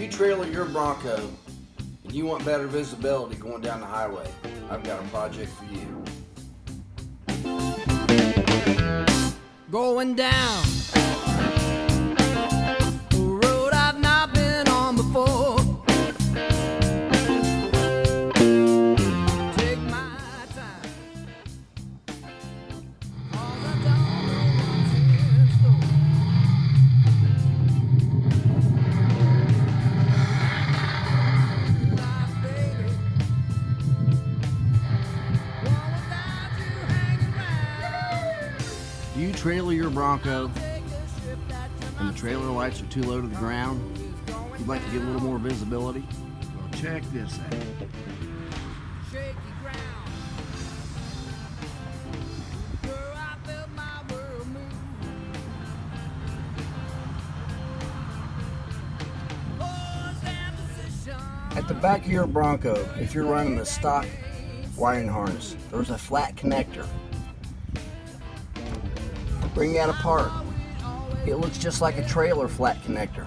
you trailer your Bronco and you want better visibility going down the highway, I've got a project for you. Going down a road I've not been on before. Take my time, 'cause I don't know what's in store. Life, baby, one without you hanging round. Do you trailer your Bronco and the trailer lights are too low to the ground? You'd like to get a little more visibility? Well, check this out. Shaky ground, where I felt my world move. Oh, that position. At the back of your Bronco, if you're running the stock wiring harness, there's a flat connector. Bring that apart. It looks just like a trailer flat connector.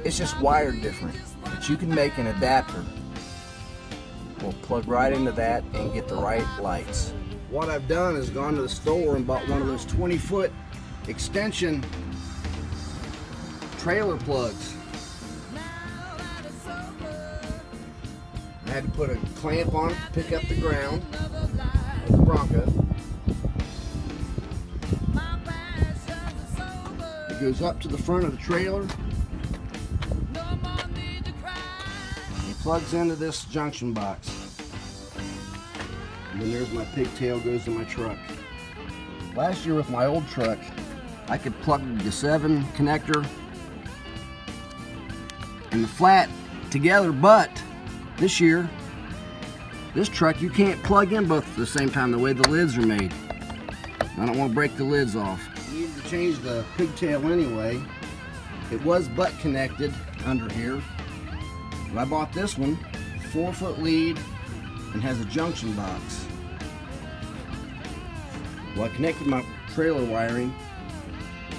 It's just wired different, but you can make an adapter. We'll plug right into that and get the right lights. What I've done is gone to the store and bought one of those 20-foot extension trailer plugs. I had to put a clamp on it to pick up the ground of the Bronco. It goes up to the front of the trailer. It plugs into this junction box. And then there's my pigtail, goes to my truck. Last year with my old truck, I could plug the 7 connector and the flat together, but this year, this truck, you can't plug in both at the same time the way the lids are made. I don't want to break the lids off. You needed to change the pigtail anyway. It was butt connected under here. But I bought this one, 4-foot lead, and has a junction box. Well, I connected my trailer wiring,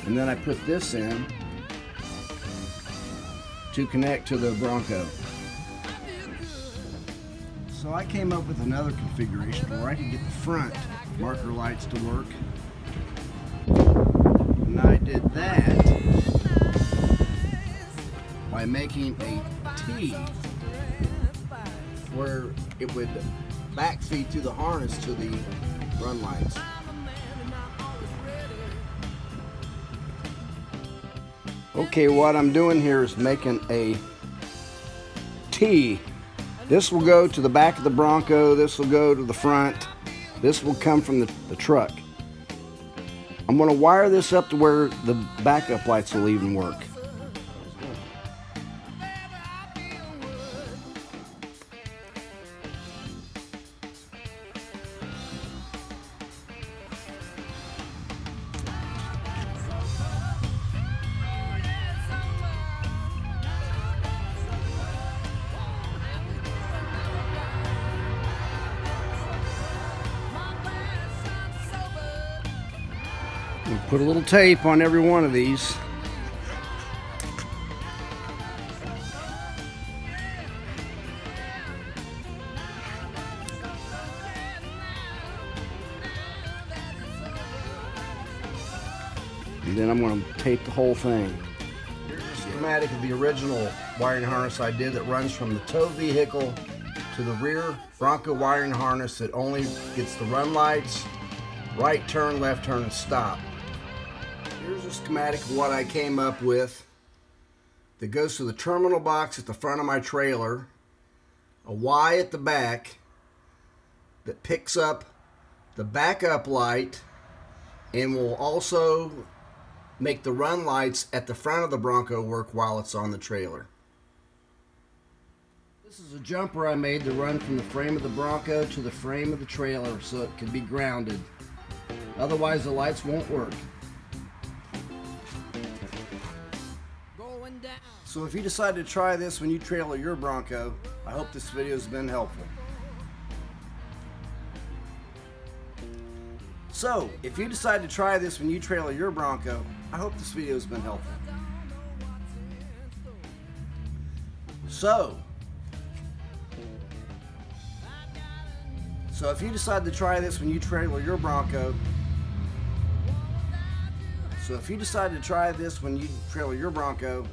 and then I put this in to connect to the Bronco. So I came up with another configuration where I could get the front marker lights to work. And I did that by making a T where it would backfeed through the harness to the run lights. Okay, what I'm doing here is making a T. This will go to the back of the Bronco, this will go to the front, this will come from the truck. I'm going to wire this up to where the backup lights will even work. We'll put a little tape on every one of these. And then I'm going to tape the whole thing. Here's a schematic of the original wiring harness I did that runs from the tow vehicle to the rear Bronco wiring harness that only gets the run lights, right turn, left turn, and stop. Here's a schematic of what I came up with that goes to the terminal box at the front of my trailer, a Y at the back that picks up the backup light and will also make the run lights at the front of the Bronco work while it's on the trailer. This is a jumper I made to run from the frame of the Bronco to the frame of the trailer so it can be grounded. Otherwise the lights won't work. So if you decide to try this when you trailer your Bronco, I hope this video has been helpful. So if you decide to try this when you trailer your Bronco, I hope this video has been helpful. So if you decide to try this when you trailer your Bronco,